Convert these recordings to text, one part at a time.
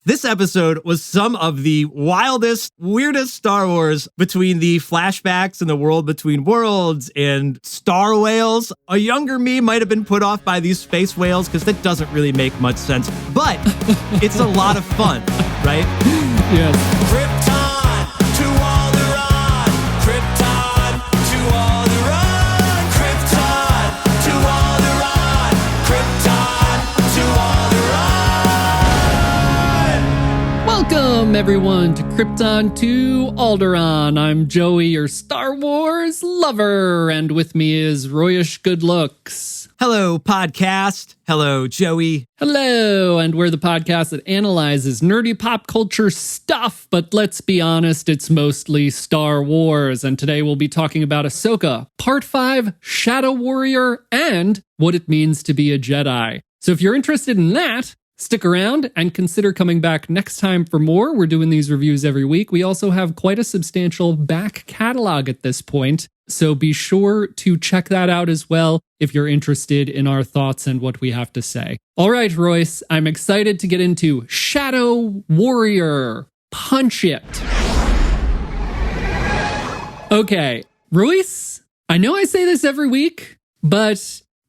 This episode was some of the wildest, weirdest Star Wars between the flashbacks and the world between worlds and star whales. A younger me might have been put off by these space whales because that doesn't really make much sense, but it's a lot of fun, right? Yes. Krypton to Alderaan. Krypton to Alderaan. Krypton to Alderaan. Krypton to Alderaan. Welcome, everyone, to Krypton to Alderaan. I'm Joey, your Star Wars lover, and with me is Royish Good Looks. Hello, podcast. Hello, Joey. Hello, and we're the podcast that analyzes nerdy pop culture stuff, but let's be honest, it's mostly Star Wars, and today we'll be talking about Ahsoka, Part 5, Shadow Warrior, and what it means to be a Jedi. So if you're interested in that, stick around and consider coming back next time for more. We're doing these reviews every week. We also have quite a substantial back catalog at this point, so be sure to check that out as well if you're interested in our thoughts and what we have to say. All right, Royce, I'm excited to get into Shadow Warrior. Punch it. Okay, Royce, I know I say this every week, but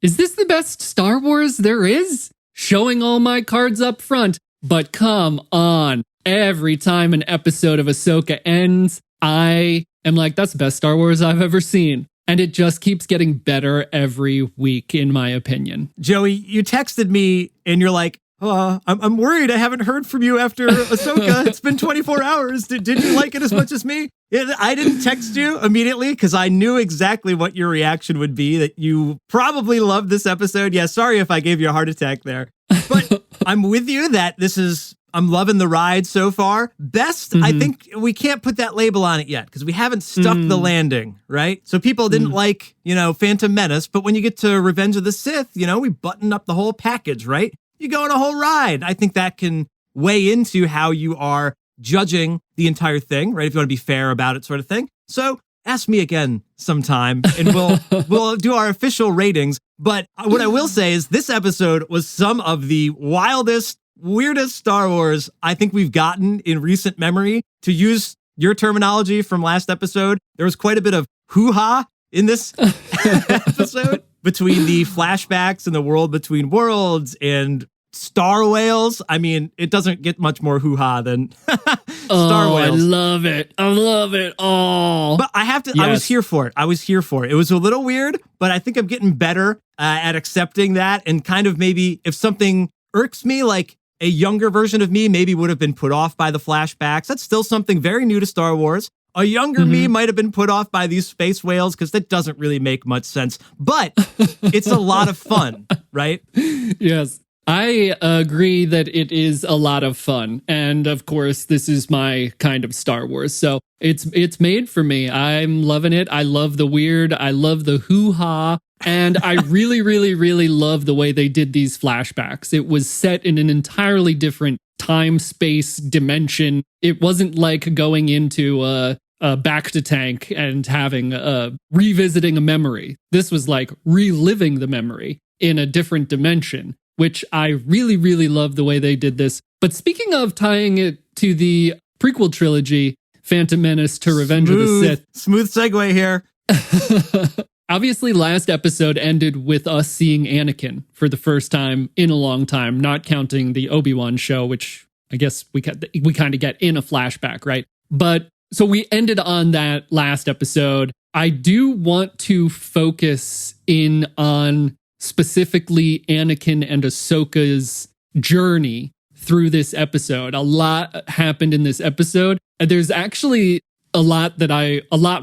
is this the best Star Wars there is? Showing all my cards up front, but come on. Every time an episode of Ahsoka ends, I am like, that's the best Star Wars I've ever seen. And it just keeps getting better every week, in my opinion. Joey, you texted me and you're like, I'm worried I haven't heard from you after Ahsoka. It's been 24 hours. Did you like it as much as me? I didn't text you immediately because I knew exactly what your reaction would be, that you probably loved this episode. Yeah, sorry if I gave you a heart attack there. But I'm with you that I'm loving the ride so far. Best, I think we can't put that label on it yet because we haven't stuck the landing, right? So people didn't like, Phantom Menace, but when you get to Revenge of the Sith, we button up the whole package, right? You go on a whole ride. I think that can weigh into how you are judging the entire thing, right? If you want to be fair about it, sort of thing. So ask me again sometime and we'll do our official ratings. But what I will say is this episode was some of the wildest, weirdest Star Wars I think we've gotten in recent memory. To use your terminology from last episode, there was quite a bit of hoo-ha in this episode between the flashbacks and the world between worlds and star whales. I mean, it doesn't get much more hoo-ha than star whales. I love it. I love it. Oh, but I have to, yes. I was here for it. It was a little weird, but I think I'm getting better at accepting that, and kind of maybe if something irks me, like a younger version of me maybe would have been put off by the flashbacks. That's still something very new to Star Wars. A younger me might have been put off by these space whales because that doesn't really make much sense, but it's a lot of fun, right? Yes. I agree that it is a lot of fun. And of course, this is my kind of Star Wars. So it's made for me. I'm loving it. I love the weird. I love the hoo-ha. And I really, really, really love the way they did these flashbacks. It was set in an entirely different time, space, dimension. It wasn't like going into a back to tank and having revisiting a memory. This was like reliving the memory in a different dimension, which I really, really love the way they did this. But speaking of tying it to the prequel trilogy, Phantom Menace to Revenge of the Sith. Smooth segue here. Obviously, last episode ended with us seeing Anakin for the first time in a long time, not counting the Obi-Wan show, which I guess we kind of get in a flashback, right? But so we ended on that last episode. I do want to focus in on specifically Anakin and Ahsoka's journey through this episode. A lot happened in this episode. There's actually a lot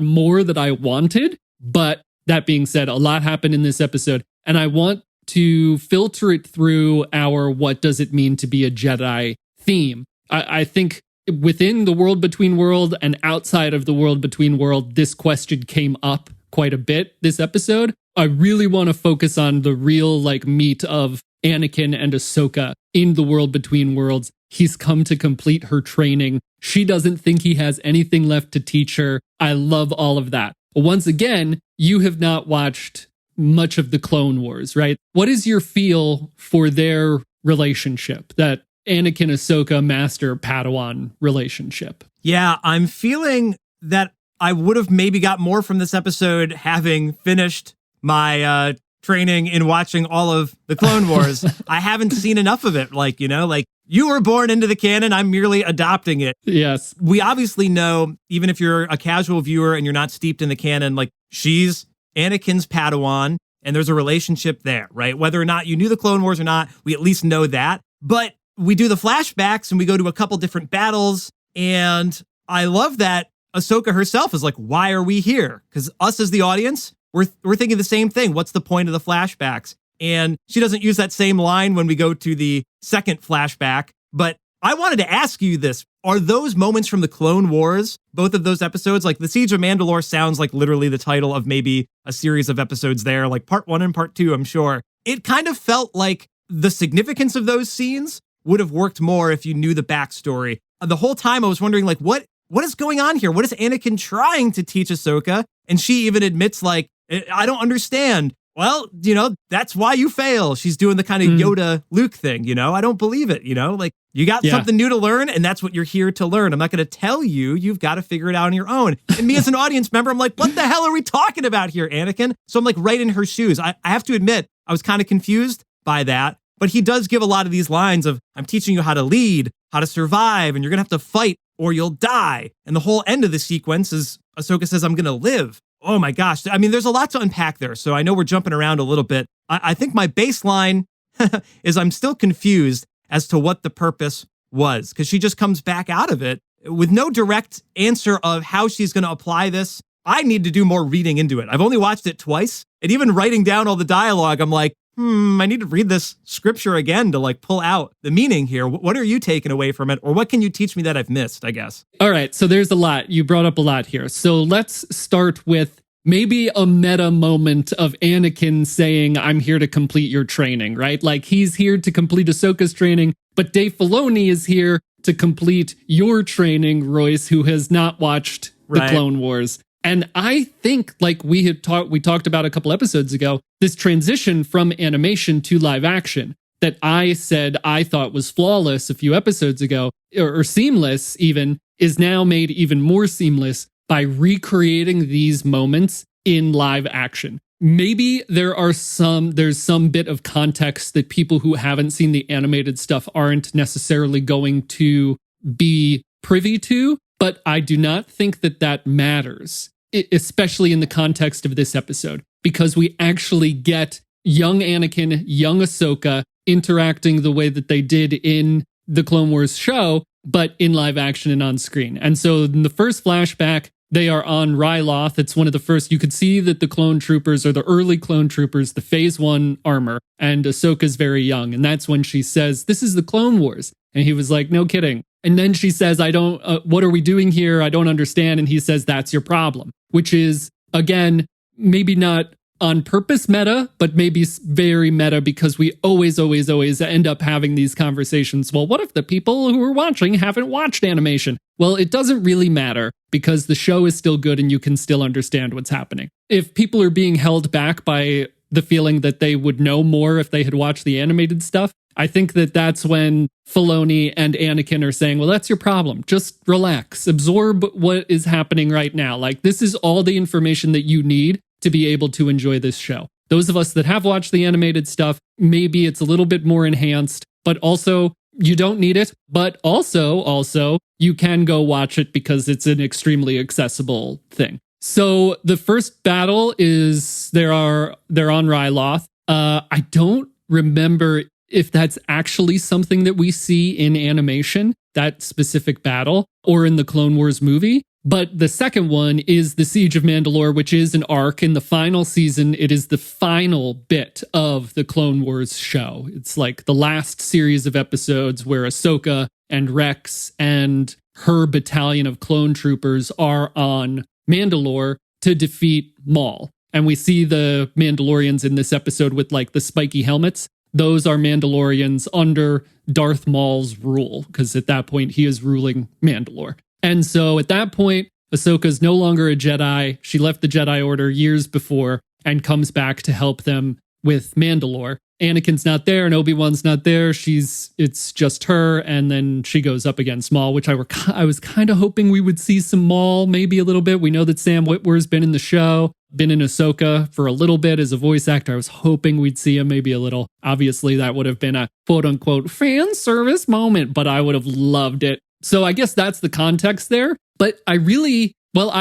more that I wanted, but that being said, a lot happened in this episode, and I want to filter it through our what does it mean to be a Jedi theme. I think within the world between world and outside of the world between world, this question came up quite a bit this episode. I really want to focus on the real meat of Anakin and Ahsoka in the world between worlds. He's come to complete her training. She doesn't think he has anything left to teach her. I love all of that. Once again, you have not watched much of the Clone Wars, right? What is your feel for their relationship? That Anakin Ahsoka Master Padawan relationship. Yeah, I'm feeling that I would have maybe got more from this episode having finished my training in watching all of the Clone Wars. I haven't seen enough of it. Like, you were born into the canon. I'm merely adopting it. Yes. We obviously know, even if you're a casual viewer and you're not steeped in the canon, like she's Anakin's Padawan and there's a relationship there, right? Whether or not you knew the Clone Wars or not, we at least know that. But we do the flashbacks and we go to a couple different battles. And I love that Ahsoka herself is like, why are we here? Because us as the audience, we're thinking the same thing. What's the point of the flashbacks? And she doesn't use that same line when we go to the second flashback. But I wanted to ask you this. Are those moments from the Clone Wars, both of those episodes, like the Siege of Mandalore sounds like literally the title of maybe a series of episodes there, like part 1 and part 2, I'm sure. It kind of felt like the significance of those scenes would have worked more if you knew the backstory. The whole time I was wondering, like, what is going on here? What is Anakin trying to teach Ahsoka? And she even admits, like, I don't understand. Well, that's why you fail. She's doing the kind of Yoda Luke thing, I don't believe it, like you got something new to learn and that's what you're here to learn. I'm not going to tell you, you've got to figure it out on your own. And me as an audience member, I'm like, what the hell are we talking about here, Anakin? So I'm like right in her shoes. I have to admit, I was kind of confused by that, but he does give a lot of these lines of, I'm teaching you how to lead, how to survive, and you're going to have to fight or you'll die. And the whole end of the sequence is Ahsoka says, I'm going to live. Oh my gosh. I mean, there's a lot to unpack there. So I know we're jumping around a little bit. I think my baseline is I'm still confused as to what the purpose was, because she just comes back out of it with no direct answer of how she's going to apply this. I need to do more reading into it. I've only watched it twice, and even writing down all the dialogue, I'm like, I need to read this scripture again to like pull out the meaning here. What are you taking away from it? Or what can you teach me that I've missed, I guess? All right. So there's a lot. You brought up a lot here. So let's start with maybe a meta moment of Anakin saying, I'm here to complete your training, right? Like he's here to complete Ahsoka's training, but Dave Filoni is here to complete your training, Royce, who has not watched the Clone Wars. And I think, like we talked about a couple episodes ago, this transition from animation to live action that I said I thought was flawless a few episodes ago, or seamless even, is now made even more seamless by recreating these moments in live action. Maybe there's some bit of context that people who haven't seen the animated stuff aren't necessarily going to be privy to, but I do not think that matters, especially in the context of this episode, because we actually get young Anakin, young Ahsoka interacting the way that they did in the Clone Wars show, but in live action and on screen. And so in the first flashback, they are on Ryloth. It's one of the first. You could see that the clone troopers are the early clone troopers, the Phase 1 armor, and Ahsoka's very young. And that's when she says, this is the Clone Wars. And he was like, no kidding. And then she says, what are we doing here? I don't understand. And he says, that's your problem, which is, again, maybe not on purpose meta, but maybe very meta, because we always end up having these conversations. Well, what if the people who are watching haven't watched animation? Well, it doesn't really matter, because the show is still good and you can still understand what's happening. If people are being held back by the feeling that they would know more if they had watched the animated stuff, I think that's when Filoni and Anakin are saying, well, that's your problem. Just relax, absorb what is happening right now. Like, this is all the information that you need to be able to enjoy this show. Those of us that have watched the animated stuff, maybe it's a little bit more enhanced, but also you don't need it. But also you can go watch it because it's an extremely accessible thing. So the first battle is they're on Ryloth. I don't remember if that's actually something that we see in animation, that specific battle, or in the Clone Wars movie. But the second one is the Siege of Mandalore, which is an arc in the final season. It is the final bit of the Clone Wars show. It's like the last series of episodes where Ahsoka and Rex and her battalion of clone troopers are on Mandalore to defeat Maul. And we see the Mandalorians in this episode with like the spiky helmets. Those are Mandalorians under Darth Maul's rule, because at that point he is ruling Mandalore. And so at that point, Ahsoka's no longer a Jedi. She left the Jedi Order years before and comes back to help them with Mandalore. Anakin's not there and Obi-Wan's not there. It's just her, and then she goes up against Maul, which I was kind of hoping we would see some Maul, maybe a little bit. We know that Sam Witwer's been in the show, been in Ahsoka for a little bit as a voice actor. I was hoping we'd see him maybe a little. Obviously, that would have been a quote-unquote fan service moment, but I would have loved it. So I guess that's the context there. But I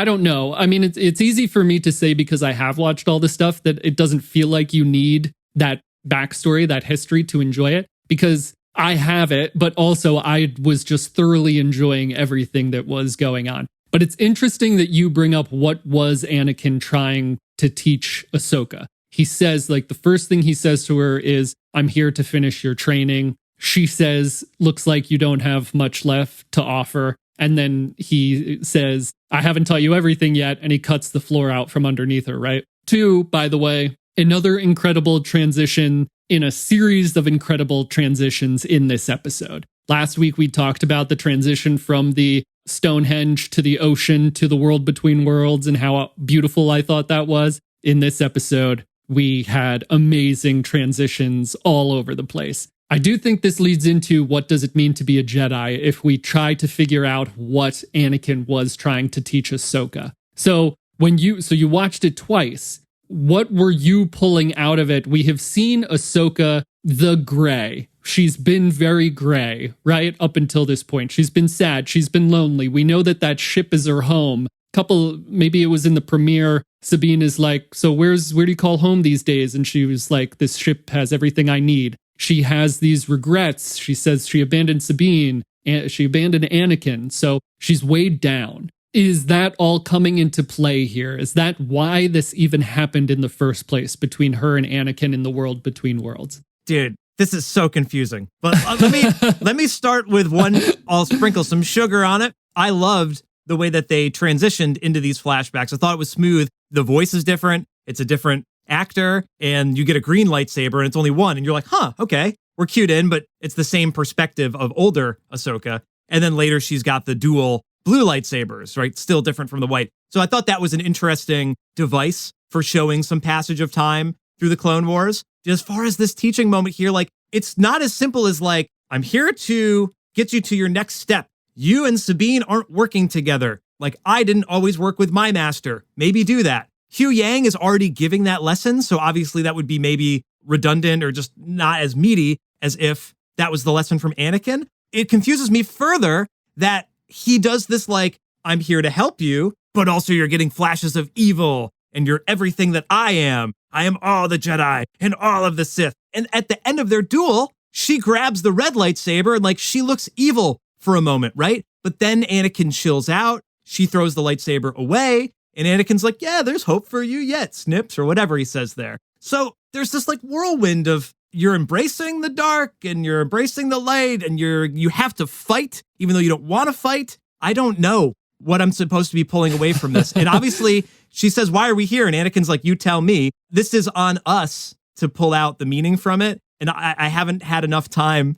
don't know. I mean, it's easy for me to say because I have watched all this stuff that it doesn't feel like you need that backstory, that history to enjoy it, because I have it, but also I was just thoroughly enjoying everything that was going on. But it's interesting that you bring up what was Anakin trying to teach Ahsoka. He says, like, the first thing he says to her is, "I'm here to finish your training." She says, "Looks like you don't have much left to offer." And then he says, "I haven't taught you everything yet." And he cuts the floor out from underneath her, right? 2, by the way, another incredible transition in a series of incredible transitions in this episode. Last week, we talked about the transition from the Stonehenge to the ocean to the world between worlds and how beautiful I thought that was. In this episode, we had amazing transitions all over the place. I do think this leads into what does it mean to be a Jedi if we try to figure out what Anakin was trying to teach Ahsoka. So you watched it twice. What were you pulling out of it? We have seen Ahsoka the gray. She's been very gray, right? Up until this point. She's been sad. She's been lonely. We know that ship is her home. Maybe it was in the premiere. Sabine is like, "So where do you call home these days?" And she was like, "This ship has everything I need." She has these regrets. She says she abandoned Sabine and she abandoned Anakin. So she's weighed down. Is that all coming into play here? Is that why this even happened in the first place between her and Anakin in the world between worlds? Dude, this is so confusing. But let me start with one. I'll sprinkle some sugar on it. I loved the way that they transitioned into these flashbacks. I thought it was smooth. The voice is different. It's a different actor, and you get a green lightsaber, and it's only one, and you're like, huh, okay, we're cued in, but it's the same perspective of older Ahsoka. And then later she's got the dual blue lightsabers, right? Still different from the white. So I thought that was an interesting device for showing some passage of time through the Clone Wars. As far as this teaching moment here, like, it's not as simple as like, I'm here to get you to your next step. You and Sabine aren't working together. Like, I didn't always work with my master. Maybe do that. Hugh Yang is already giving that lesson, so obviously that would be maybe redundant or just not as meaty as if that was the lesson from Anakin. It confuses me further that he does this like, I'm here to help you, but also you're getting flashes of evil, and you're everything that I am. I am all the Jedi and all of the Sith. And at the end of their duel, she grabs the red lightsaber and like she looks evil for a moment, right? But then Anakin chills out. She throws the lightsaber away. And Anakin's like, yeah, there's hope for you yet, Snips, or whatever he says there. So there's this like whirlwind of you're embracing the dark and you're embracing the light and you have to fight, even though you don't want to fight. I don't know what I'm supposed to be pulling away from this. And obviously she says, why are we here? And Anakin's like, you tell me. This is on us to pull out the meaning from it. And I haven't had enough time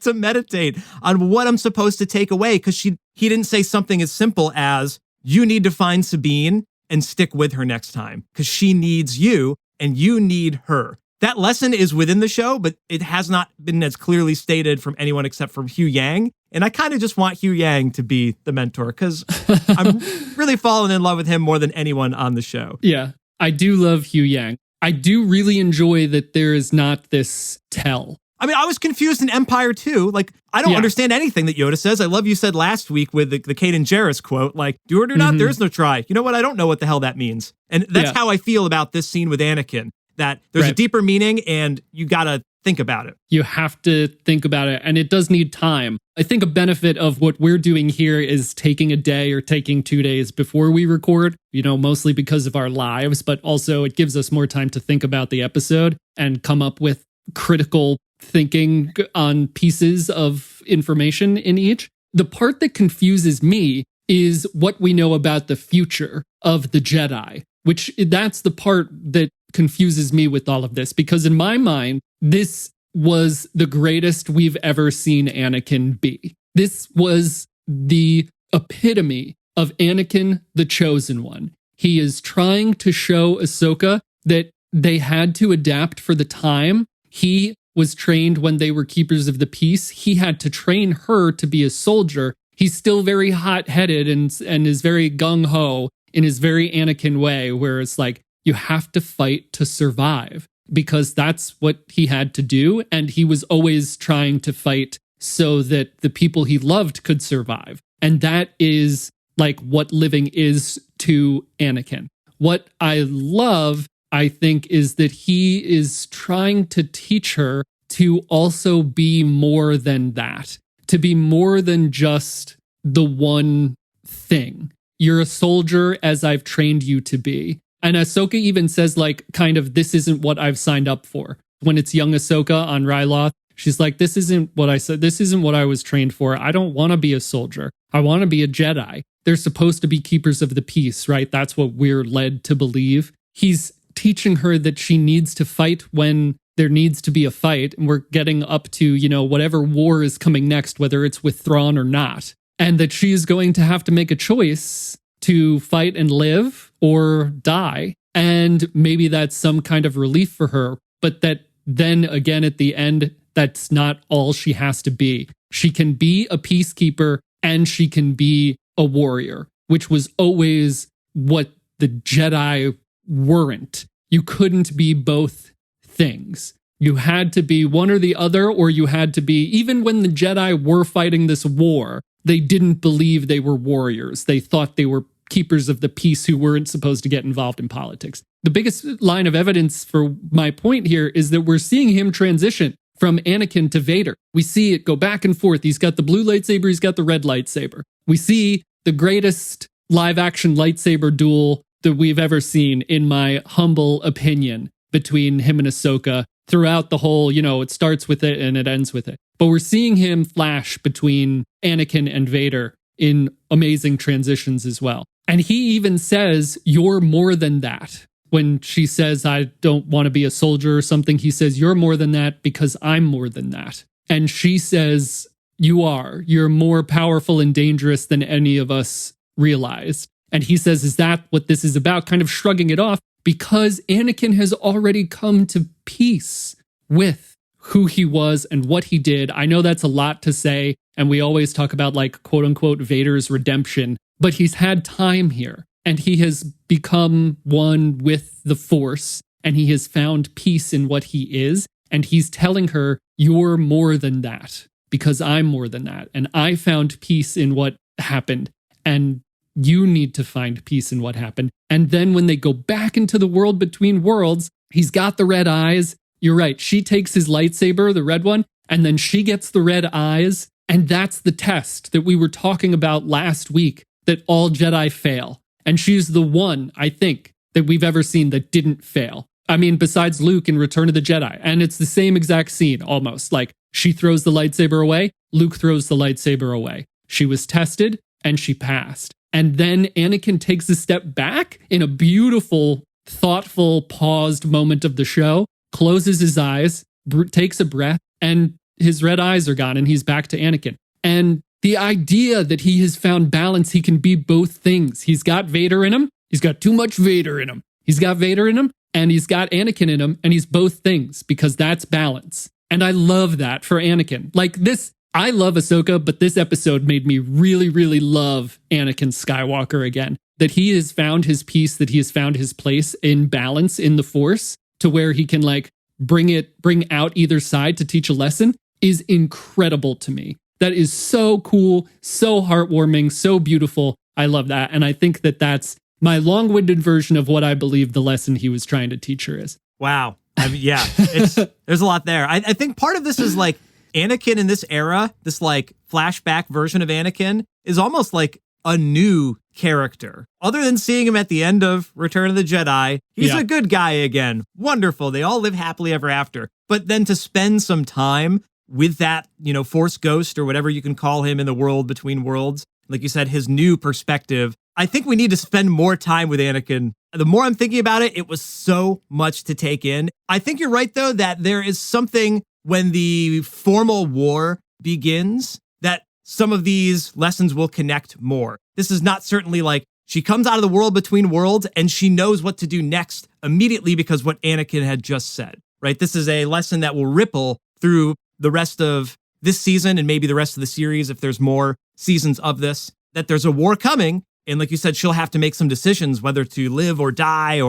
to meditate on what I'm supposed to take away, because he didn't say something as simple as, you need to find Sabine and stick with her next time because she needs you and you need her. That lesson is within the show, but it has not been as clearly stated from anyone except from Hugh Yang. And I kind of just want Hugh Yang to be the mentor because I'm really falling in love with him more than anyone on the show. Yeah, I do love Hugh Yang. I do really enjoy that there is not this tell. I mean, I was confused in Empire too. Like, I don't understand anything that Yoda says. I love you said last week with the Kaden Jarrus quote, like, do or do not, there is no try. You know what? I don't know what the hell that means. And that's how I feel about this scene with Anakin, that there's a deeper meaning and you got to think about it. You have to think about it, and it does need time. I think a benefit of what we're doing here is taking a day or taking 2 days before we record, mostly because of our lives, but also it gives us more time to think about the episode and come up with critical thinking on pieces of information in each. The part that confuses me is what we know about the future of the Jedi, which that's the part that confuses me with all of this, because in my mind, this was the greatest we've ever seen Anakin be. This was the epitome of Anakin, the chosen one. He is trying to show Ahsoka that they had to adapt for the time, He was trained when they were keepers of the peace. He had to train her to be a soldier. He's still very hot-headed and is very gung-ho in his very Anakin way, where it's like, you have to fight to survive, because that's what he had to do. And he was always trying to fight so that the people he loved could survive. And that is like what living is to Anakin. What I love, I think, is that he is trying to teach her to also be more than that, to be more than just the one thing. You're a soldier as I've trained you to be. And Ahsoka even says, like, kind of, this isn't what I've signed up for. When it's young Ahsoka on Ryloth, she's like, this isn't what I said. This isn't what I was trained for. I don't want to be a soldier. I want to be a Jedi. They're supposed to be keepers of the peace, right? That's what we're led to believe. He's teaching her that she needs to fight when there needs to be a fight. And we're getting up to, you know, whatever war is coming next, whether it's with Thrawn or not. And that she is going to have to make a choice to fight and live or die. And maybe that's some kind of relief for her. But that then again, at the end, that's not all she has to be. She can be a peacekeeper and she can be a warrior, which was always what the Jedi weren't. You couldn't be both things. You had to be one or the other, or you had to be, even when the Jedi were fighting this war, they didn't believe they were warriors. They thought they were keepers of the peace who weren't supposed to get involved in politics. The biggest line of evidence for my point here is that we're seeing him transition from Anakin to Vader. We see it go back and forth. He's got the blue lightsaber, he's got the red lightsaber. We see the greatest live-action lightsaber duel that we've ever seen, in my humble opinion, between him and Ahsoka throughout the whole, you know, it starts with it and it ends with it. But we're seeing him flash between Anakin and Vader in amazing transitions as well. And he even says, you're more than that. When she says, I don't want to be a soldier or something, he says, you're more than that because I'm more than that. And she says, you are. You're more powerful and dangerous than any of us realized. And he says, is that what this is about? Kind of shrugging it off, because Anakin has already come to peace with who he was and what he did. I know that's a lot to say, and we always talk about, like, quote unquote, Vader's redemption, but he's had time here. And he has become one with the Force, and he has found peace in what he is. And he's telling her, you're more than that because I'm more than that. And I found peace in what happened. And you need to find peace in what happened. And then when they go back into the world between worlds, he's got the red eyes. You're right. She takes his lightsaber, the red one, and then she gets the red eyes. And that's the test that we were talking about last week, that all Jedi fail. And she's the one, I think, that we've ever seen that didn't fail. I mean, besides Luke in Return of the Jedi. And it's the same exact scene, almost. Like, she throws the lightsaber away, Luke throws the lightsaber away. She was tested, and she passed. And then Anakin takes a step back in a beautiful, thoughtful, paused moment of the show, closes his eyes, takes a breath, and his red eyes are gone, and he's back to Anakin. And the idea that he has found balance, he can be both things. He's got Vader in him. He's got too much Vader in him. He's got Vader in him, and he's got Anakin in him, and he's both things, because that's balance. And I love that for Anakin. Like this, I love Ahsoka, but this episode made me really, really love Anakin Skywalker again. That he has found his peace, that he has found his place in balance in the Force, to where he can, like, bring out either side to teach a lesson, is incredible to me. That is so cool, so heartwarming, so beautiful. I love that. And I think that that's my long-winded version of what I believe the lesson he was trying to teach her is. Wow. I mean, yeah, there's a lot there. I think part of this is, like, Anakin in this era, this, like, flashback version of Anakin, is almost like a new character. Other than seeing him at the end of Return of the Jedi, he's a good guy again. Wonderful. They all live happily ever after. But then to spend some time with that, you know, Force ghost or whatever you can call him in the world between worlds, like you said, his new perspective. I think we need to spend more time with Anakin. The more I'm thinking about it, it was so much to take in. I think you're right, though, that there is something when the formal war begins that some of these lessons will connect more. This is not certainly like she comes out of the world between worlds and she knows what to do next immediately because what Anakin had just said. right? This is a lesson that will ripple through the rest of this season and maybe the rest of the series if there's more seasons of this, that there's a war coming. And like you said, she'll have to make some decisions whether to live or die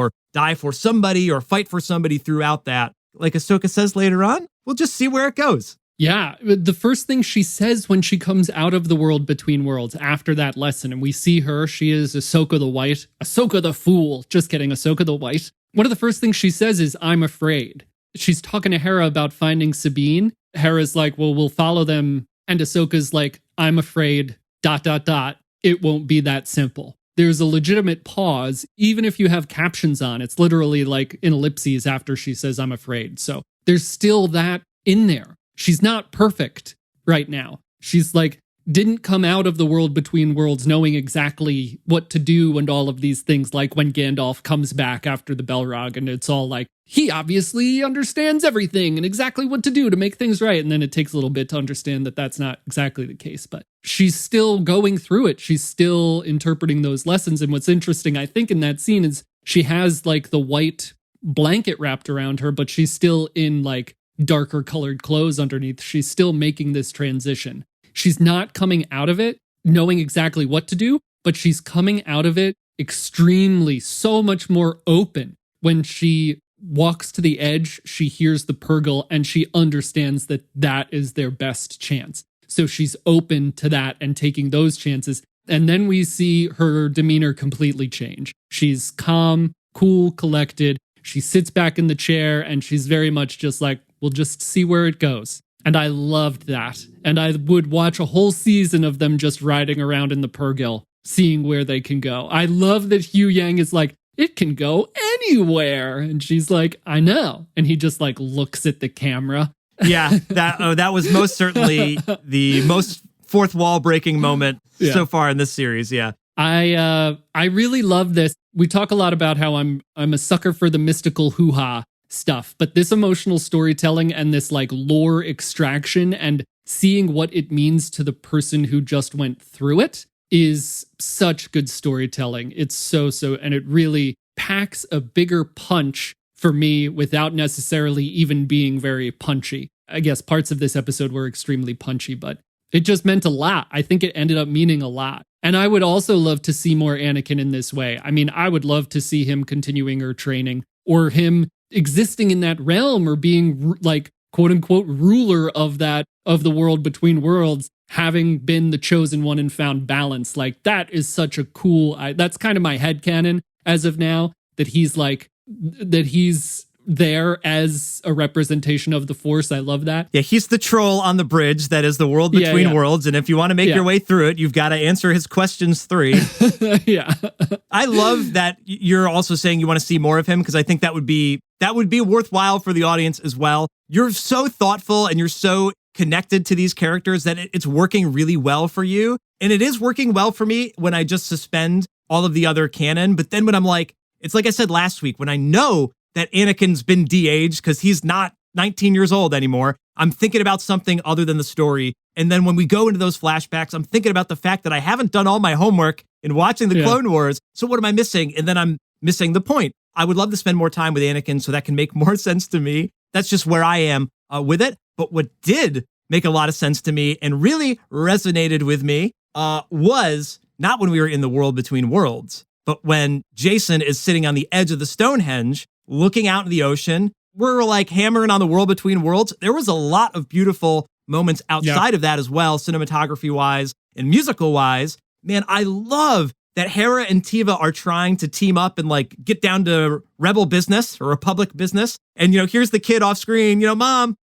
for somebody or fight for somebody throughout that. Like Ahsoka says later on, we'll just see where it goes. Yeah, the first thing she says when she comes out of the world between worlds after that lesson, and we see her, she is Ahsoka the White, Ahsoka the Fool. Just kidding, Ahsoka the White. One of the first things she says is, I'm afraid. She's talking to Hera about finding Sabine. Hera's like, well, we'll follow them. And Ahsoka's like, I'm afraid, ... It won't be that simple. There's a legitimate pause, even if you have captions on. It's literally like in ellipses after she says, I'm afraid. So there's still that in there. She's not perfect right now. She's like, didn't come out of the world between worlds knowing exactly what to do and all of these things, like when Gandalf comes back after the Balrog and it's all like, he obviously understands everything and exactly what to do to make things right. And then it takes a little bit to understand that that's not exactly the case, but she's still going through it. She's still interpreting those lessons. And what's interesting, I think, in that scene is she has like the white blanket wrapped around her, but she's still in like darker colored clothes underneath. She's still making this transition. She's not coming out of it knowing exactly what to do, but she's coming out of it extremely, so much more open. When she walks to the edge, she hears the Purrgil and she understands that that is their best chance. So she's open to that and taking those chances. And then we see her demeanor completely change. She's calm, cool, collected. She sits back in the chair and she's very much just like, we'll just see where it goes. And I loved that. And I would watch a whole season of them just riding around in the Purrgil, seeing where they can go. I love that Hugh Yang is like, it can go anywhere. And she's like, I know. And he just like looks at the camera. Yeah, that was most certainly the most fourth wall breaking moment so far in this series. Yeah. I really love this. We talk a lot about how I'm a sucker for the mystical hoo-ha stuff, but this emotional storytelling and this like lore extraction and seeing what it means to the person who just went through it is such good storytelling. It's so, and it really packs a bigger punch for me without necessarily even being very punchy. I guess parts of this episode were extremely punchy, but it just meant a lot. I think it ended up meaning a lot. And I would also love to see more Anakin in this way. I mean, I would love to see him continuing her training or him existing in that realm or being like quote unquote ruler of the world between worlds, having been the chosen one and found balance. Like that is such a cool, that's kind of my headcanon as of now, that he's there as a representation of the Force. I love that. Yeah, he's the troll on the bridge that is the world between worlds. And if you want to make your way through it, you've got to answer his questions 3. Yeah. I love that you're also saying you want to see more of him, because I think that would be worthwhile for the audience as well. You're so thoughtful and you're so connected to these characters that it's working really well for you. And it is working well for me when I just suspend all of the other canon. But then when I'm like, it's like I said last week, when I know that Anakin's been de-aged because he's not 19 years old anymore, I'm thinking about something other than the story. And then when we go into those flashbacks, I'm thinking about the fact that I haven't done all my homework in watching the Clone Wars. So what am I missing? And then I'm missing the point. I would love to spend more time with Anakin so that can make more sense to me. That's just where I am with it. But what did make a lot of sense to me and really resonated with me was not when we were in the world between worlds, but when Jacen is sitting on the edge of the Stonehenge, looking out in the ocean. We're like hammering on the world between worlds. There was a lot of beautiful moments outside of that as well, cinematography-wise and musical-wise. Man, I love that Hera and Teva are trying to team up and like get down to rebel business or Republic business. And, here's the kid off screen,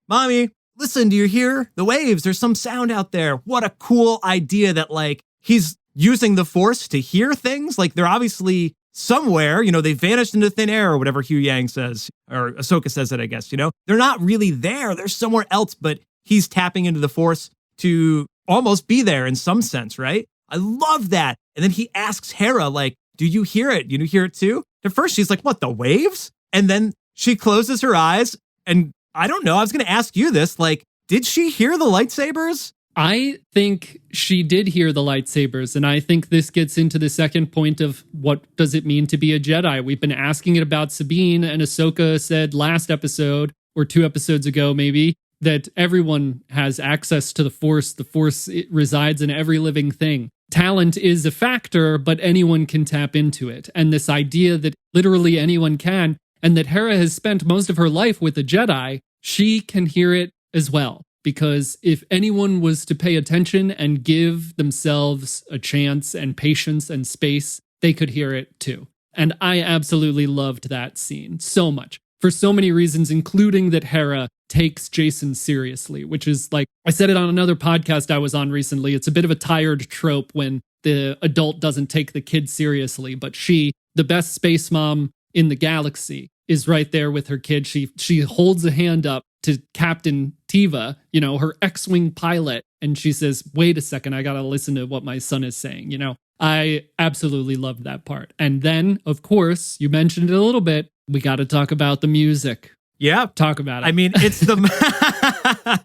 Mommy, listen, do you hear the waves? There's some sound out there. What a cool idea that like he's using the Force to hear things. Like they're obviously somewhere, they vanished into thin air or whatever Hugh Yang says, or Ahsoka says it, I guess, they're not really there. They're somewhere else, but he's tapping into the Force to almost be there in some sense, right? I love that. And then he asks Hera, like, do you hear it? You hear it too? At first she's like, what, the waves? And then she closes her eyes and I don't know, I was going to ask you this, like, did she hear the lightsabers? I think she did hear the lightsabers, and I think this gets into the second point of what does it mean to be a Jedi? We've been asking it about Sabine, and Ahsoka said last episode, or 2 episodes ago, maybe, that everyone has access to the Force. The Force, it resides in every living thing. Talent is a factor, but anyone can tap into it. And this idea that literally anyone can, and that Hera has spent most of her life with the Jedi, she can hear it as well. Because if anyone was to pay attention and give themselves a chance and patience and space, they could hear it too. And I absolutely loved that scene so much. For so many reasons, including that Hera takes Jacen seriously, which is like, I said it on another podcast I was on recently, it's a bit of a tired trope when the adult doesn't take the kid seriously, but she, the best space mom in the galaxy, is right there with her kid. She holds a hand up to Captain Teva, you know, her X-Wing pilot, and she says, wait a second, I gotta listen to what my son is saying, you know? I absolutely loved that part. And then, of course, you mentioned it a little bit, we gotta talk about the music. Yeah. Talk about it. I mean, it's the...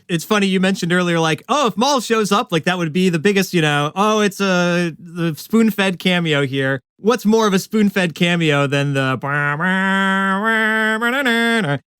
It's funny, you mentioned earlier, like, oh, if Maul shows up, like, that would be the biggest, you know, oh, it's the spoon-fed cameo here. What's more of a spoon-fed cameo than the...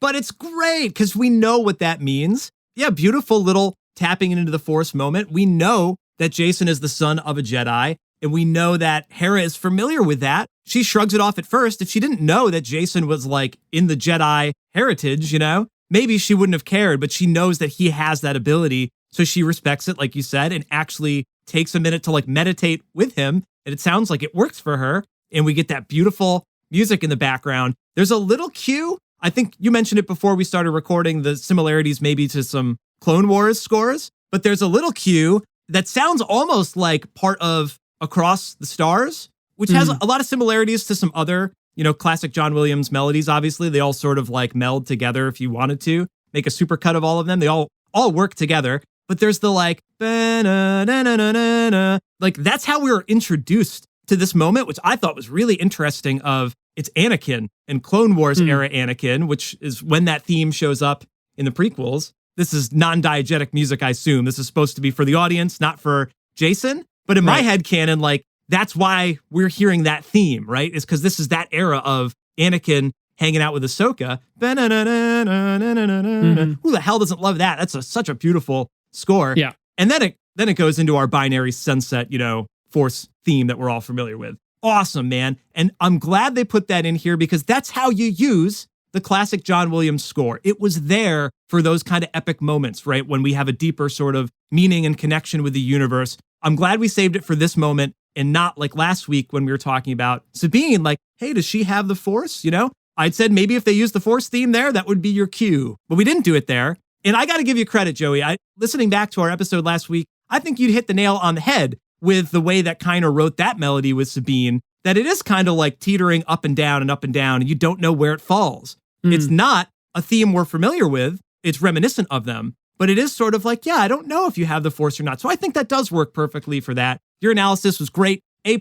But it's great, because we know what that means. Yeah, beautiful little tapping into the Force moment. We know that Jacen is the son of a Jedi, and we know that Hera is familiar with that. She shrugs it off at first. If she didn't know that Jacen was, like, in the Jedi heritage, you know, maybe she wouldn't have cared, but she knows that he has that ability. So she respects it, like you said, and actually takes a minute to like meditate with him. And it sounds like it works for her. And we get that beautiful music in the background. There's a little cue. I think you mentioned it before we started recording, the similarities maybe to some Clone Wars scores, but there's a little cue that sounds almost like part of Across the Stars, which has a lot of similarities to some other, you know, classic John Williams melodies. Obviously, they all sort of like meld together if you wanted to make a supercut of all of them. They all work together. But there's the like, like that's how we were introduced to this moment, which I thought was really interesting. Of it's Anakin and Clone Wars era Anakin, which is when that theme shows up in the prequels. This is non-diegetic music, I assume. This is supposed to be for the audience, not for Jacen. But in my head canon, like, that's why we're hearing that theme, right? Is because this is that era of Anakin hanging out with Ahsoka. Who the hell doesn't love that? That's such a beautiful score. Yeah. And then it goes into our binary sunset, you know, Force theme that we're all familiar with. Awesome, man. And I'm glad they put that in here because that's how you use the classic John Williams score. It was there for those kind of epic moments, right? When we have a deeper sort of meaning and connection with the universe. I'm glad we saved it for this moment and not like last week when we were talking about Sabine, like, hey, does she have the Force? You know, I'd said maybe if they used the Force theme there, that would be your cue, but we didn't do it there. And I got to give you credit, Joey. Listening back to our episode last week, I think you'd hit the nail on the head with the way that Kiner wrote that melody with Sabine, that it is kind of like teetering up and down, and you don't know where it falls. It's not a theme we're familiar with. It's reminiscent of them, but it is sort of like, yeah, I don't know if you have the Force or not. So I think that does work perfectly for that. Your analysis was great. A+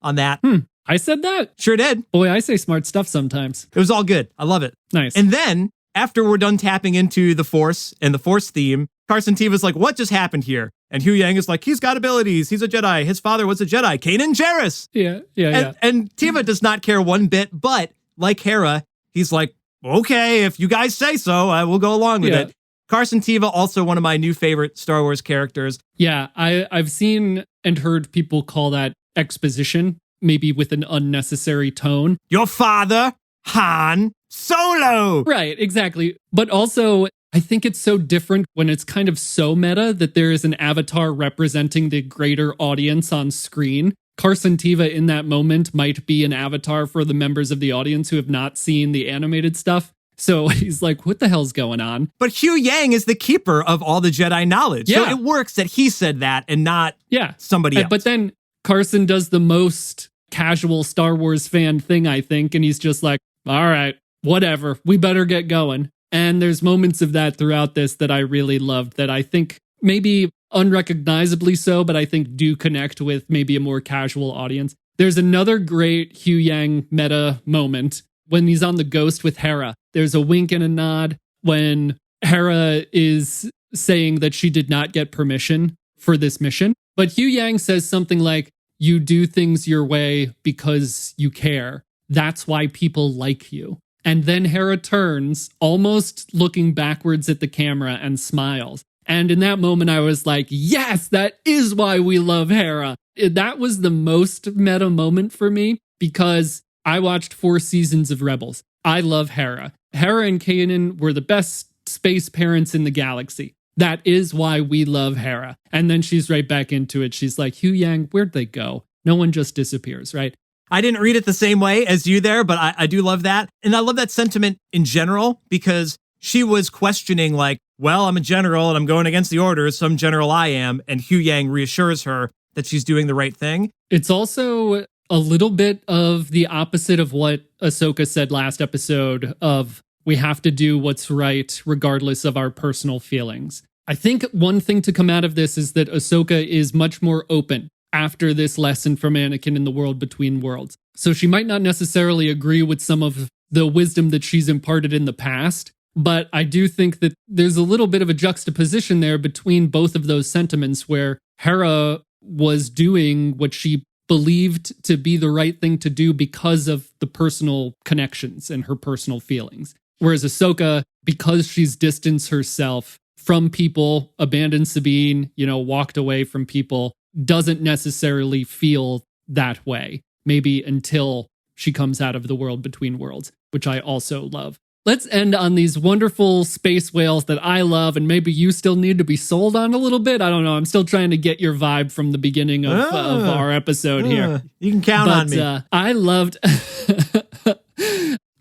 on that. I said that? Sure did. Boy, I say smart stuff sometimes. It was all good. I love it. Nice. And then after we're done tapping into the Force and the Force theme, Carson Teva's like, what just happened here? And Hu Yang is like, he's got abilities. He's a Jedi. His father was a Jedi. Kanan Jarrus. Yeah. And Teva does not care one bit, but like Hera, he's like, okay, if you guys say so, I will go along with it. Carson Teva, also one of my new favorite Star Wars characters. Yeah, I've seen and heard people call that exposition, maybe with an unnecessary tone. Your father, Han Solo. Right, exactly. But also, I think it's so different when it's kind of so meta that there is an avatar representing the greater audience on screen. Carson Teva in that moment might be an avatar for the members of the audience who have not seen the animated stuff. So he's like, what the hell's going on? But Hu Yang is the keeper of all the Jedi knowledge. Yeah. So it works that he said that and not somebody else. But then Carson does the most casual Star Wars fan thing, I think. And he's just like, all right, whatever. We better get going. And there's moments of that throughout this that I really loved that I think maybe unrecognizably so, but I think do connect with maybe a more casual audience. There's another great Hu Yang meta moment when he's on the Ghost with Hera. There's a wink and a nod when Hera is saying that she did not get permission for this mission. But Hu Yang says something like, you do things your way because you care. That's why people like you. And then Hera turns, almost looking backwards at the camera, and smiles. And in that moment, I was like, yes, that is why we love Hera. That was the most meta moment for me, because I watched 4 seasons of Rebels. I love Hera. Hera and Kanan were the best space parents in the galaxy. That is why we love Hera. And then she's right back into it. She's like, Hu Yang, where'd they go? No one just disappears, right? I didn't read it the same way as you there, but I do love that. And I love that sentiment in general, because she was questioning like, well, I'm a general and I'm going against the orders. Some general I am. And Hu Yang reassures her that she's doing the right thing. It's also a little bit of the opposite of what Ahsoka said last episode of we have to do what's right regardless of our personal feelings. I think one thing to come out of this is that Ahsoka is much more open after this lesson from Anakin in the world between worlds. So she might not necessarily agree with some of the wisdom that she's imparted in the past, but I do think that there's a little bit of a juxtaposition there between both of those sentiments, where Hera was doing what she believed to be the right thing to do because of the personal connections and her personal feelings. Whereas Ahsoka, because she's distanced herself from people, abandoned Sabine, walked away from people, doesn't necessarily feel that way. Maybe until she comes out of the world between worlds, which I also love. Let's end on these wonderful space whales that I love, and maybe you still need to be sold on a little bit. I don't know. I'm still trying to get your vibe from the beginning of our episode here. You can count on me. I loved...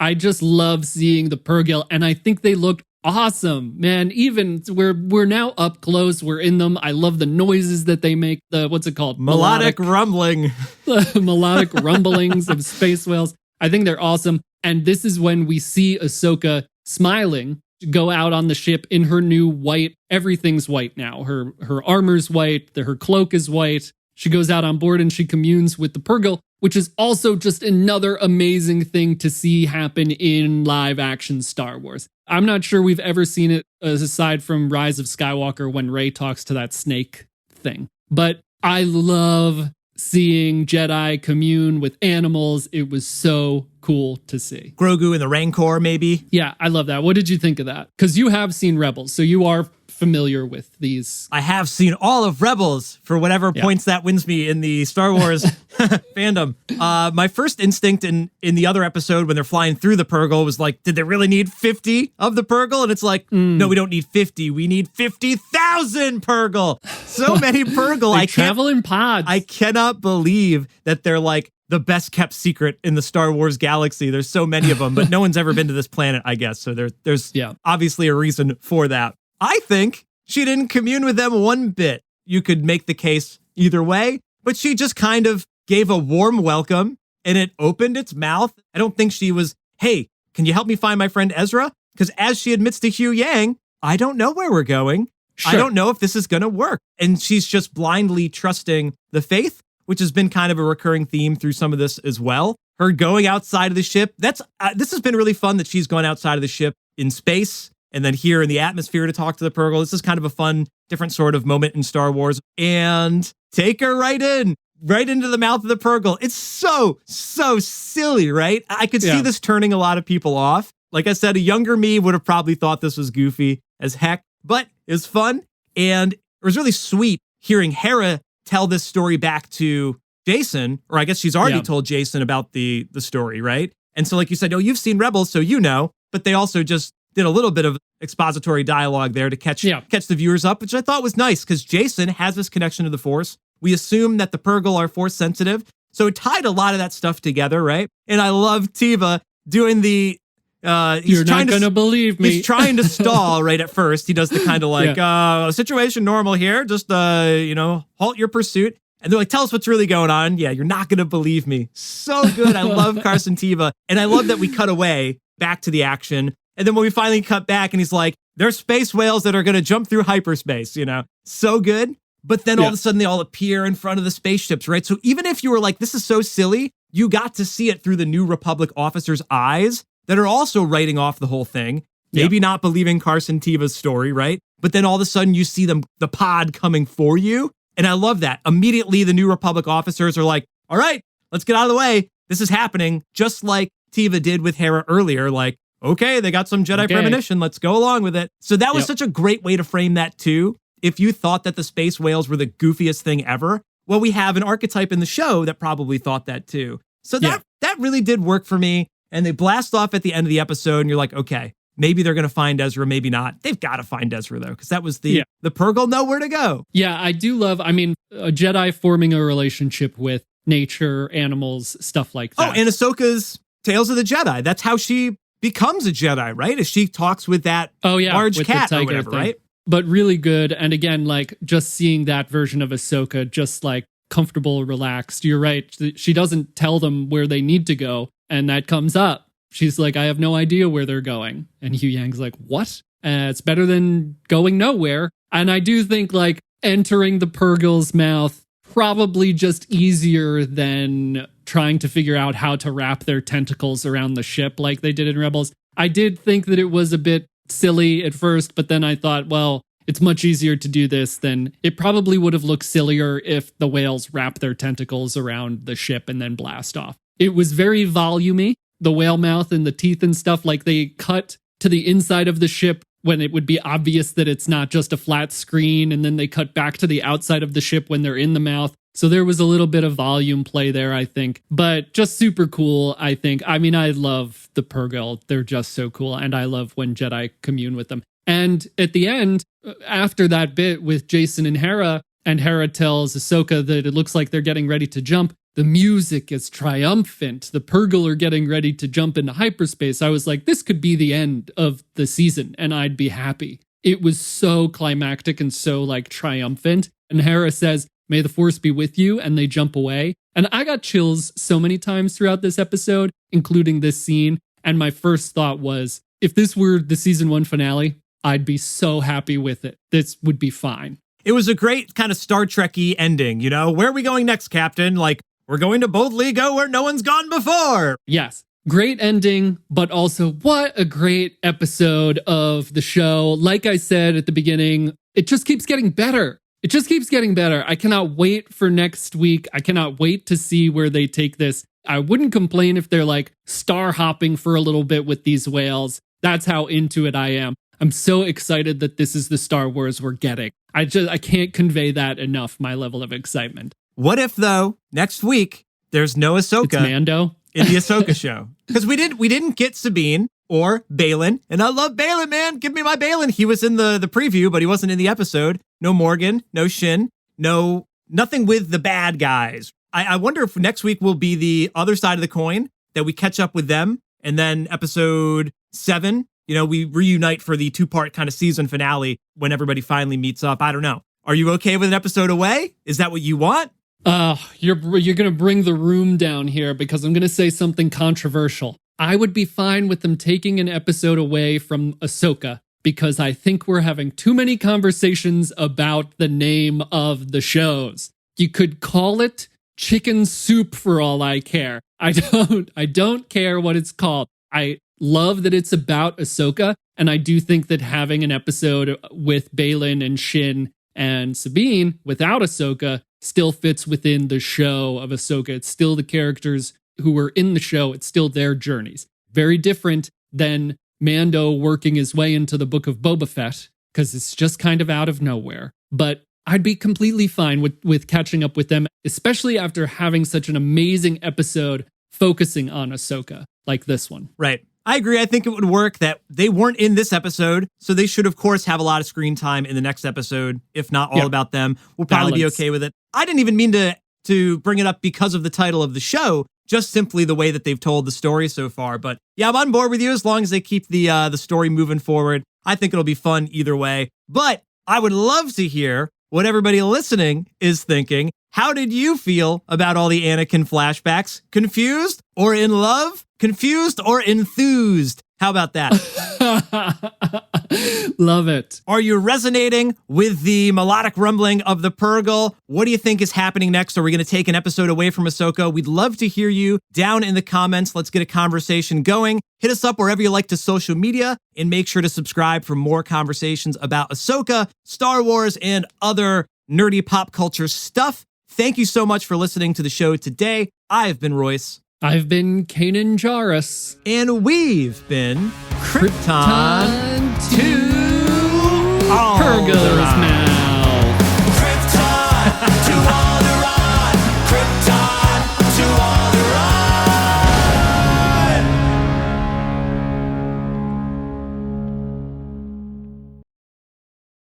I just love seeing the Purrgil, and I think they looked awesome, man. Even we're now up close. We're in them. I love the noises that they make. What's it called? Melodic rumbling. Melodic rumblings of space whales. I think they're awesome. And this is when we see Ahsoka smiling, go out on the ship in her new white. Everything's white now. Her armor's white. Her cloak is white. She goes out on board and she communes with the Purrgil, which is also just another amazing thing to see happen in live action Star Wars. I'm not sure we've ever seen it aside from Rise of Skywalker when Rey talks to that snake thing. But I love seeing Jedi commune with animals. It was so cool to see. Grogu and the Rancor, maybe. Yeah, I love that. What did you think of that? Because you have seen Rebels, so you are familiar with these. I have seen all of Rebels for whatever points that wins me in the Star Wars fandom. My first instinct in the other episode when they're flying through the Purrgil was like, did they really need 50 of the Purrgil? And it's like, no, we don't need 50. We need 50,000 Purrgil. So many Purrgil. They travel in pods. I cannot believe that they're like the best kept secret in the Star Wars galaxy. There's so many of them, but no one's ever been to this planet, I guess. So there's obviously a reason for that. I think she didn't commune with them one bit. You could make the case either way, but she just kind of gave a warm welcome and it opened its mouth. I don't think she was, hey, can you help me find my friend Ezra? Because as she admits to Hu Yang, I don't know where we're going. Sure. I don't know if this is going to work. And she's just blindly trusting the faith, which has been kind of a recurring theme through some of this as well. Her going outside of the ship. This has been really fun that she's gone outside of the ship in space and then here in the atmosphere to talk to the Purrgil. This is kind of a fun, different sort of moment in Star Wars. And take her right into the mouth of the Purrgil. It's so silly, right? I could see this turning a lot of people off. Like I said, a younger me would have probably thought this was goofy as heck, but it was fun. And it was really sweet hearing Hera tell this story back to Jacen, or I guess she's already told Jacen about the story, right? And so like you said, you've seen Rebels, so you know, but they also just did a little bit of expository dialogue there to catch the viewers up, which I thought was nice because Jacen has this connection to the Force. We assume that the Purrgil are Force sensitive, so it tied a lot of that stuff together, right? And I love Teva doing the you're not going to believe me. He's trying to stall right at first. He does the kind of like, situation normal here. Just, halt your pursuit. And they're like, tell us what's really going on. Yeah, you're not going to believe me. So good. I love Carson Teva. And I love that we cut away back to the action. And then when we finally cut back and he's like, there's space whales that are going to jump through hyperspace, so good. But then all of a sudden they all appear in front of the spaceships, right? So even if you were like, this is so silly, you got to see it through the New Republic officers' eyes that are also writing off the whole thing, maybe not believing Carson Teva's story, right? But then all of a sudden you see the pod coming for you. And I love that. Immediately the New Republic officers are like, all right, let's get out of the way. This is happening. Just like Teva did with Hera earlier, like, okay, they got some Jedi premonition, let's go along with it. So that was such a great way to frame that too. If you thought that the space whales were the goofiest thing ever, well, we have an archetype in the show that probably thought that too. So that really did work for me. And they blast off at the end of the episode and you're like, okay, maybe they're going to find Ezra, maybe not. They've got to find Ezra though, because that was the Purrgil know where to go. Yeah, I do love, I mean, a Jedi forming a relationship with nature, animals, stuff like that. Oh, and Ahsoka's Tales of the Jedi. That's how she becomes a Jedi, right? As she talks with that large cat or whatever, right? But really good. And again, like just seeing that version of Ahsoka, just like comfortable, relaxed. You're right. She doesn't tell them where they need to go. And that comes up. She's like, I have no idea where they're going. And Hugh Yang's like, what? It's better than going nowhere. And I do think like entering the Purrgil's mouth, probably just easier than trying to figure out how to wrap their tentacles around the ship like they did in Rebels. I did think that it was a bit silly at first, but then I thought, well, it's much easier to do this than it probably would have looked sillier if the whales wrap their tentacles around the ship and then blast off. It was very volumey, the whale mouth and the teeth and stuff, like they cut to the inside of the ship when it would be obvious that it's not just a flat screen, and then they cut back to the outside of the ship when they're in the mouth. So there was a little bit of volume play there, I think, but just super cool, I think. I mean, I love the Purrgil. They're just so cool, and I love when Jedi commune with them. And at the end, after that bit with Jacen and Hera tells Ahsoka that it looks like they're getting ready to jump, the music is triumphant. The Purrgil are getting ready to jump into hyperspace. I was like, this could be the end of the season, and I'd be happy. It was so climactic and so like triumphant. And Hera says, may the Force be with you, and they jump away. And I got chills so many times throughout this episode, including this scene. And my first thought was, if this were the season 1 finale, I'd be so happy with it. This would be fine. It was a great kind of Star Trek-y ending, you know? Where are we going next, Captain? Like, we're going to boldly go where no one's gone before. Yes. Great ending, but also what a great episode of the show. Like I said at the beginning, it just keeps getting better. It just keeps getting better. I cannot wait for next week. I cannot wait to see where they take this. I wouldn't complain if they're like star hopping for a little bit with these whales. That's how into it I am. I'm so excited that this is the Star Wars we're getting. I can't convey that enough, my level of excitement. What if, though, next week, there's no Ahsoka it's Mando in the Ahsoka show? Because we didn't get Sabine or Baylan, and I love Baylan, man. Give me my Baylan. He was in the preview, but he wasn't in the episode. No Morgan, no Shin, nothing with the bad guys. I wonder if next week will be the other side of the coin, that we catch up with them, and then episode 7, we reunite for the 2-part kind of season finale when everybody finally meets up. I don't know. Are you okay with an episode away? Is that what you want? You're going to bring the room down here because I'm going to say something controversial. I would be fine with them taking an episode away from Ahsoka because I think we're having too many conversations about the name of the shows. You could call it Chicken Soup for all I care. I don't care what it's called. I love that it's about Ahsoka, and I do think that having an episode with Baylan and Shin and Sabine without Ahsoka still fits within the show of Ahsoka. It's still the characters who were in the show. It's still their journeys. Very different than Mando working his way into the Book of Boba Fett, because it's just kind of out of nowhere. But I'd be completely fine with catching up with them, especially after having such an amazing episode focusing on Ahsoka like this one. Right. I agree. I think it would work that they weren't in this episode, so they should, of course, have a lot of screen time in the next episode, if not all about them. We'll probably be okay with it. I didn't even mean to bring it up because of the title of the show, just simply the way that they've told the story so far. But yeah, I'm on board with you as long as they keep the story moving forward. I think it'll be fun either way. But I would love to hear what everybody listening is thinking. How did you feel about all the Anakin flashbacks? Confused or in love? Confused or enthused? How about that? Love it. Are you resonating with the melodic rumbling of the Purrgil? What do you think is happening next? Are we going to take an episode away from Ahsoka? We'd love to hear you down in the comments. Let's get a conversation going. Hit us up wherever you like to social media, and make sure to subscribe for more conversations about Ahsoka, Star Wars, and other nerdy pop culture stuff. Thank you so much for listening to the show today. I have been Royce. I've been Kanan Jarrus. And we've been Krypton to Purrgil's Man.